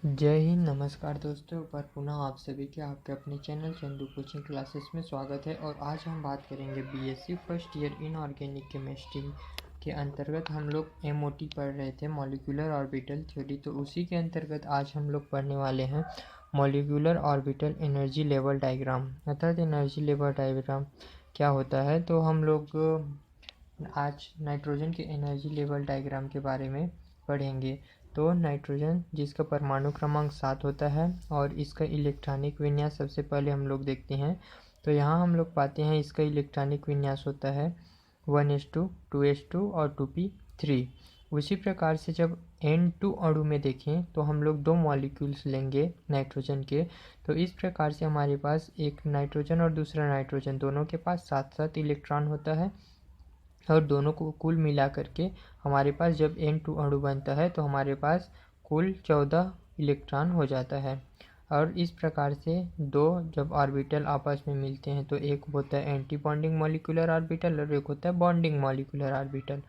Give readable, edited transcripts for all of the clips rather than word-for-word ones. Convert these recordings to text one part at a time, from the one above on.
जय हिंद। नमस्कार दोस्तों, एक बार पुनः आप सभी के आपके अपने चैनल चंदू कोचिंग क्लासेस में स्वागत है। और आज हम बात करेंगे BSc first year inorganic chemistry के अंतर्गत हम लोग एमओटी पढ़ रहे थे, मॉलिक्यूलर ऑर्बिटल थ्योरी। तो उसी के अंतर्गत आज हम लोग पढ़ने वाले हैं molecular orbital energy level diagram. अर्थात एनर्जी लेवल डायग्राम क्या होता है, तो हम लोग आज नाइट्रोजन के एनर्जी लेवल डायग्राम के बारे में पढ़ेंगे। तो नाइट्रोजन जिसका परमाणु क्रमांक 7 होता है और इसका इलेक्ट्रॉनिक विन्यास सबसे पहले हम लोग देखते हैं। तो यहाँ हम लोग पाते हैं इसका इलेक्ट्रॉनिक विन्यास होता है 1s2, 2s2 और 2p3। उसी प्रकार से जब N2 अणु में देखें तो हम लोग दो मॉलिक्यूल्स लेंगे नाइट्रोजन के। तो इस प्रकार से हमारे पास एक नाइट्रोजन और दूसरा नाइट्रोजन दोनों के पास 7-7 इलेक्ट्रॉन होता है और दोनों को कुल मिला करके हमारे पास जब N2 अणु बनता है तो हमारे पास कुल 14 इलेक्ट्रॉन हो जाता है। और इस प्रकार से दो जब ऑर्बिटल आपस में मिलते हैं तो एक होता है एंटी बॉन्डिंग मॉलिक्यूलर ऑर्बिटल और एक होता है बॉन्डिंग मॉलिक्यूलर ऑर्बिटल।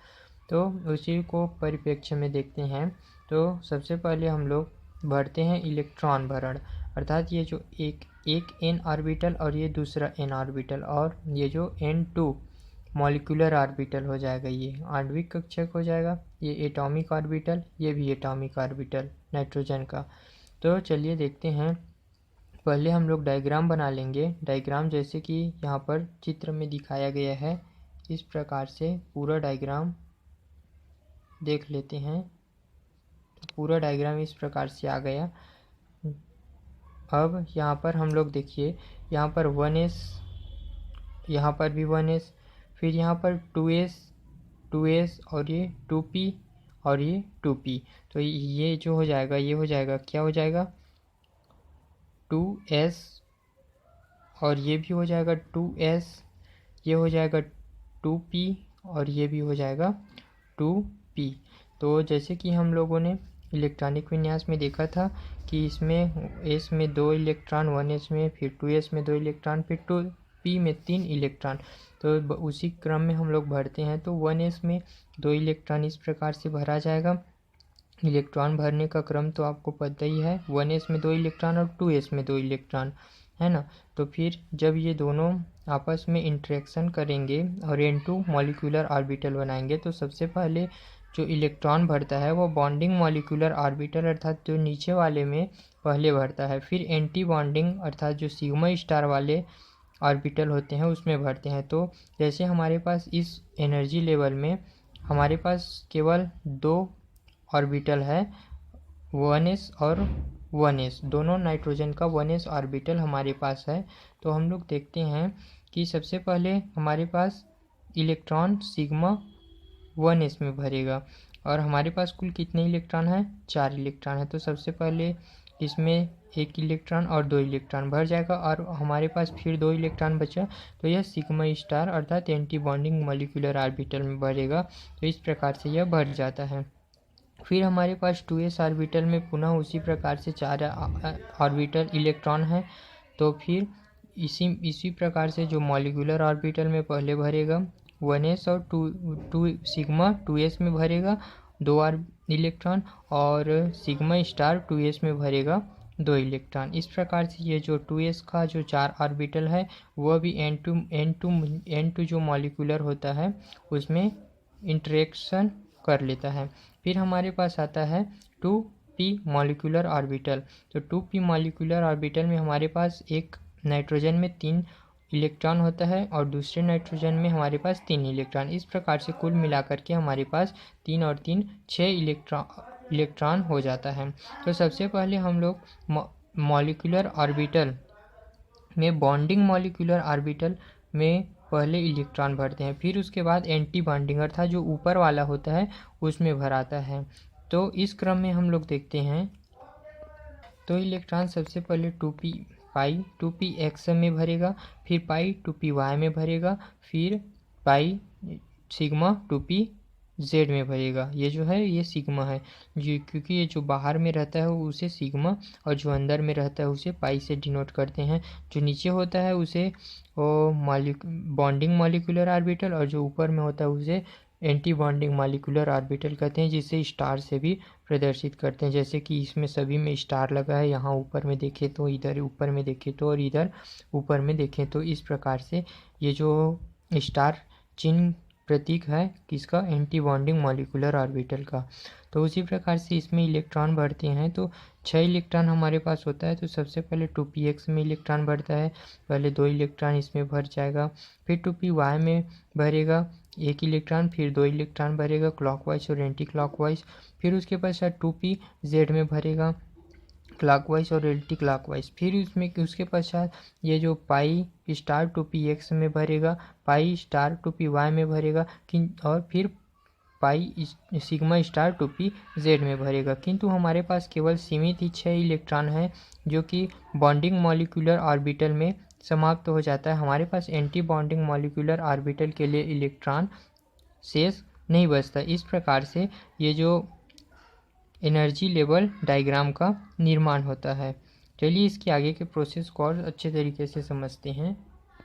तो उसी को परिप्रेक्ष्य में देखते हैं। तो सबसे पहले हम लोग भरते हैं इलेक्ट्रॉन भरण, अर्थात ये जो एक n ऑर्बिटल और ये दूसरा n ऑर्बिटल, और ये जो N2 मॉलिक्यूलर ऑर्बिटल हो जाएगा, ये आणविक कक्षक हो जाएगा, ये एटॉमिक ऑर्बिटल, ये भी एटॉमिक ऑर्बिटल नाइट्रोजन का। तो चलिए देखते हैं। पहले हम लोग डायग्राम बना लेंगे। डायग्राम जैसे कि यहाँ पर चित्र में दिखाया गया है, इस प्रकार से पूरा डायग्राम देख लेते हैं। तो पूरा डायग्राम इस प्रकार से आ गया। अब यहाँ पर हम लोग देखिए, यहाँ पर 1s, यहाँ पर भी 1s, फिर यहाँ पर 2s और ये 2p और ये 2p। तो ये जो हो जाएगा, ये हो जाएगा, क्या हो जाएगा 2s, और ये भी हो जाएगा 2s, ये हो जाएगा 2p और ये भी हो जाएगा 2p। तो जैसे कि हम लोगों ने इलेक्ट्रॉनिक विन्यास में देखा था कि इसमें s में 2 इलेक्ट्रॉन, 1s में, फिर 2s में 2 इलेक्ट्रॉन, फिर 2p में 3 इलेक्ट्रॉन। तो उसी क्रम में हम लोग भरते हैं। तो 1s में 2 इलेक्ट्रॉन इस प्रकार से भरा जाएगा। इलेक्ट्रॉन भरने का क्रम तो आपको पता ही है, 1s में 2 इलेक्ट्रॉन और 2s में 2 इलेक्ट्रॉन, है ना। तो फिर जब ये दोनों आपस में इंटरेक्शन करेंगे और N2 मॉलिक्यूलर ऑर्बिटल बनाएंगे तो सबसे पहले जो इलेक्ट्रॉन भरता है वो बॉन्डिंग मॉलिक्यूलर ऑर्बिटल अर्थात जो नीचे वाले में पहले भरता है, फिर एंटी बॉन्डिंग अर्थात जो सिग्मा स्टार वाले ऑर्बिटल होते हैं उसमें भरते हैं। तो जैसे हमारे पास इस एनर्जी लेवल में हमारे पास केवल 2 ऑर्बिटल है, 1s और 1s, दोनों नाइट्रोजन का 1s ऑर्बिटल हमारे पास है। तो हम लोग देखते हैं कि सबसे पहले हमारे पास इलेक्ट्रॉन सिग्मा 1s में भरेगा और हमारे पास कुल कितने इलेक्ट्रॉन हैं, 4 इलेक्ट्रॉन है। तो सबसे पहले इसमें 1 इलेक्ट्रॉन और 2 इलेक्ट्रॉन भर जाएगा और हमारे पास फिर 2 इलेक्ट्रॉन बचा, तो यह सिग्मा स्टार अर्थात एंटी बॉन्डिंग मॉलिक्यूलर ऑर्बिटल में भरेगा। तो इस प्रकार से यह भर जाता है। फिर हमारे पास 2s ऑर्बिटल में पुनः उसी प्रकार से 4 ऑर्बिटल इलेक्ट्रॉन है। तो फिर इसी प्रकार से जो मॉलिक्यूलर ऑर्बिटल में पहले भरेगा 1s और 2 सिग्मा 2s में भरेगा 2 इलेक्ट्रॉन, और सिग्मा स्टार 2s में भरेगा 2 इलेक्ट्रॉन। इस प्रकार से ये जो 2s का जो 4 ऑर्बिटल है वह भी N2 जो मॉलिक्यूलर होता है उसमें इंटरेक्शन कर लेता है। फिर हमारे पास आता है 2p मॉलिक्यूलर ऑर्बिटल। तो 2p मॉलिक्यूलर ऑर्बिटल में हमारे पास एक नाइट्रोजन में 3 इलेक्ट्रॉन होता है और दूसरे नाइट्रोजन में हमारे पास 3 इलेक्ट्रॉन। इस प्रकार से कुल मिलाकर के हमारे पास 3 और 3 6 इलेक्ट्रॉन हो जाता है। तो सबसे पहले हम लोग मॉलिक्यूलर ऑर्बिटल में बॉन्डिंग मॉलिक्यूलर ऑर्बिटल में पहले इलेक्ट्रॉन भरते हैं, फिर उसके बाद एंटी बॉन्डिंग अर्थात जो ऊपर वाला होता है उसमें भराता है। तो इस क्रम में हम लोग देखते हैं। तो इलेक्ट्रॉन सबसे पहले 2p पाई 2px में भरेगा, फिर पाई 2py में भरेगा, फिर पाई सिग्मा 2pz में भरेगा। ये जो है ये सिग्मा है, जो क्योंकि ये जो बाहर में रहता है उसे सिग्मा और जो अंदर में रहता है उसे पाई से डिनोट करते हैं। जो नीचे होता है उसे बॉन्डिंग मॉलिक्यूलर ऑर्बिटल और जो ऊपर में होता है उसे एंटी बॉन्डिंग मॉलिक्यूलर ऑर्बिटल कहते हैं, जिसे स्टार से भी प्रदर्शित करते हैं। जैसे कि इसमें सभी में स्टार लगा है, यहाँ ऊपर में देखें तो, इधर ऊपर में देखें तो, और इधर ऊपर में देखें तो। इस प्रकार से ये जो स्टार चिन्ह प्रतीक है किसका, एंटी बॉन्डिंग मॉलिक्यूलर ऑर्बिटल का। तो उसी प्रकार से इसमें इलेक्ट्रॉन भरते हैं तो 6 इलेक्ट्रॉन हमारे पास होता है। तो सबसे पहले 2px में इलेक्ट्रॉन भरता है, पहले 2 इलेक्ट्रॉन इसमें भर जाएगा, फिर 2py में भरेगा 1 इलेक्ट्रॉन, फिर 2 इलेक्ट्रॉन भरेगा क्लॉकवाइज और एंटी क्लॉकवाइज, फिर उसके पश्चात 2pz में भरेगा क्लॉकवाइज और एंटी क्लॉकवाइज, फिर उसके पश्चात ये जो पाई स्टार 2px में भरेगा, पाई स्टार 2py में भरेगा, और फिर पाई सिग्मा स्टार 2pz में भरेगा। किंतु हमारे पास केवल सीमित ही 6 इलेक्ट्रॉन है जो कि बॉन्डिंग मॉलिक्यूलर ऑर्बिटल में समाप्त हो जाता है। हमारे पास एंटी बॉन्डिंग मॉलिक्यूलर ऑर्बिटल के लिए इलेक्ट्रॉन शेष नहीं बचता। इस प्रकार से ये जो एनर्जी लेवल डायग्राम का निर्माण होता है। चलिए इसके आगे के प्रोसेस को और अच्छे तरीके से समझते हैं।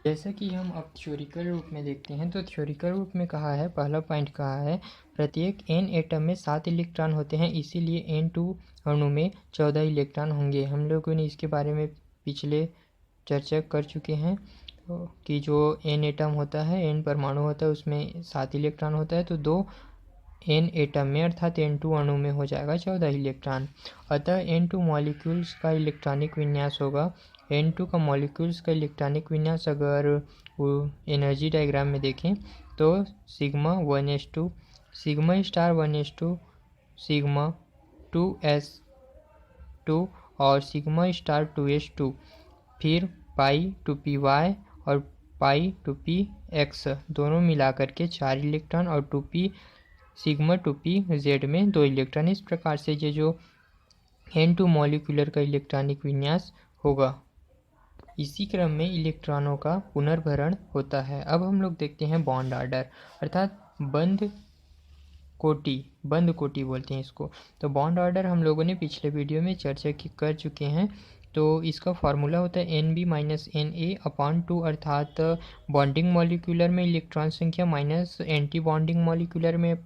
जैसा कि हम अब थ्योरिकल रूप में देखते हैं, तो थ्योरिकल रूप में कहा है, पहला पॉइंट कहा है, प्रत्येक n एटम में 7 इलेक्ट्रॉन होते हैं, इसीलिए n2 अणु में 14 इलेक्ट्रॉन होंगे। हम लोगों ने इसके बारे में पिछले चर्चा कर चुके हैं कि जो n एटम होता है, n परमाणु होता है, उसमें 7 इलेक्ट्रॉन होता है, तो 2 n एटम में अर्थात n2 अणु में हो जाएगा 14 इलेक्ट्रॉन। अतः n2 मॉलिक्यूल्स का इलेक्ट्रॉनिक विन्यास होगा। n2 का मॉलिक्यूल्स का इलेक्ट्रॉनिक विन्यास अगर वो एनर्जी डायग्राम में देखें तो sigma 1s2, sigma star 1s2, sigma 2s2 और सिग्मा स्टार 2s2, फिर पाई 2py और पाई 2px दोनों मिलाकर के 4 इलेक्ट्रॉन, और 2p सिग्मा 2pz में 2 इलेक्ट्रॉन। इस प्रकार से ये जो n2 मॉलिक्यूलर का इलेक्ट्रॉनिक विन्यास होगा। इसी क्रम में इलेक्ट्रॉनों का पुनर्भरण होता है। अब हम लोग देखते हैं बॉन्ड ऑर्डर, अर्थात बंध कोटि बोलते हैं इसको। तो बॉन्ड ऑर्डर हम लोगों ने पिछले वीडियो में चर्चा कर चुके हैं। तो इसका फार्मूला होता है NB माइनस NA/2, अर्थात बॉन्डिंग मॉलिक्यूलर में इलेक्ट्रॉन संख्या माइनस एंटी बॉन्डिंग मॉलिक्यूलर में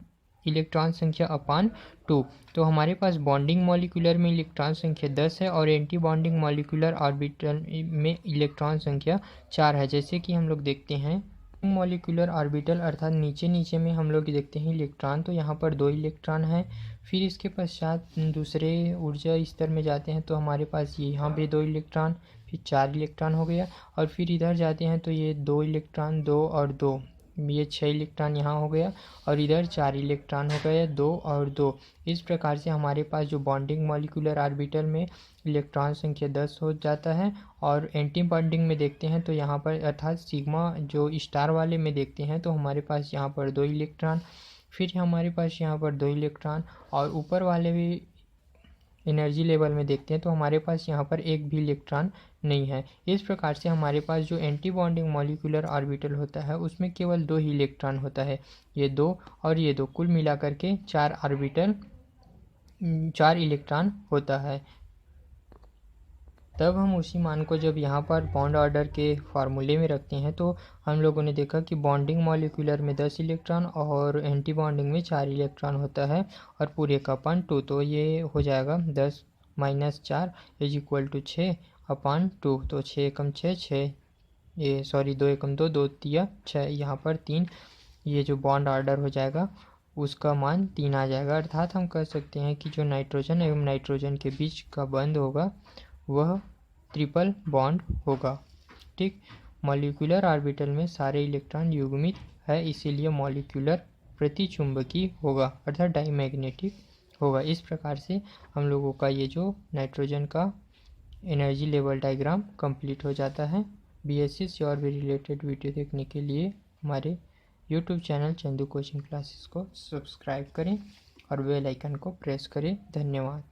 इलेक्ट्रॉन संख्या अपान 2। तो हमारे पास बॉन्डिंग मॉलिक्यूलर में इलेक्ट्रॉन संख्या 10 है और एंटी बॉन्डिंग मॉलिक्यूलर ऑर्बिटल में इलेक्ट्रॉन संख्या 4 है। जैसे कि हम लोग देखते हैं मॉलिक्यूलर ऑर्बिटल अर्थात नीचे में हम लोग देखते हैं इलेक्ट्रॉन, तो यहाँ पर 2 इलेक्ट्रॉन है। फिर इसके पश्चात दूसरे ऊर्जा स्तर में जाते हैं तो हमारे पास ये यहाँ भी 2 इलेक्ट्रॉन, फिर 4 इलेक्ट्रॉन हो गया, और फिर इधर जाते हैं तो ये 2 इलेक्ट्रॉन, 2 और 2, ये 6 इलेक्ट्रॉन यहाँ हो गया, और इधर 4 इलेक्ट्रॉन हो गया, 2 और 2। इस प्रकार से हमारे पास जो बॉन्डिंग मॉलिक्यूलर ऑर्बिटल में इलेक्ट्रॉन संख्या 10 हो जाता है। और एंटी बॉन्डिंग में देखते हैं तो यहाँ पर अर्थात सिग्मा जो स्टार वाले में देखते हैं तो हमारे पास यहाँ पर 2 इलेक्ट्रॉन, फिर हमारे पास यहाँ पर 2 इलेक्ट्रॉन, और ऊपर वाले भी एनर्जी लेवल में देखते हैं तो हमारे पास यहाँ पर एक भी इलेक्ट्रॉन नहीं है। इस प्रकार से हमारे पास जो एंटी बॉन्डिंग मॉलिक्यूलर ऑर्बिटल होता है उसमें केवल 2 ही इलेक्ट्रॉन होता है, ये 2 और ये 2, कुल मिलाकर के 4 इलेक्ट्रॉन होता है। तब हम उसी मान को जब यहाँ पर बॉन्ड ऑर्डर के फार्मूले में रखते हैं तो हम लोगों ने देखा कि बॉन्डिंग मॉलिक्यूलर में 10 इलेक्ट्रॉन और एंटी बॉन्डिंग में 4 इलेक्ट्रॉन होता है, और पूरे का अपान 2, तो ये हो जाएगा 10 माइनस 4 इज इक्वल टू 6/2। तो 6 एकम 6, ये सॉरी 2 एकम 2, 2 तिया 6, यहाँ पर 3, ये जो बॉन्ड ऑर्डर हो जाएगा उसका मान 3 आ जाएगा। अर्थात हम कह सकते हैं कि जो नाइट्रोजन एवं नाइट्रोजन के बीच का बंध होगा वह ट्रिपल बॉन्ड होगा। ठीक, मॉलिक्यूलर ऑर्बिटल में सारे इलेक्ट्रॉन युग्मित है, इसीलिए मॉलिक्यूलर प्रतिचुंबकीय होगा अर्थात डाईमैग्नेटिक होगा। इस प्रकार से हम लोगों का ये जो नाइट्रोजन का एनर्जी लेवल डायग्राम कंप्लीट हो जाता है। BSc से और भी रिलेटेड वीडियो देखने के लिए हमारे YouTube channel Chandu coaching classes को सब्सक्राइब करें और बेल आइकन को प्रेस करें। धन्यवाद।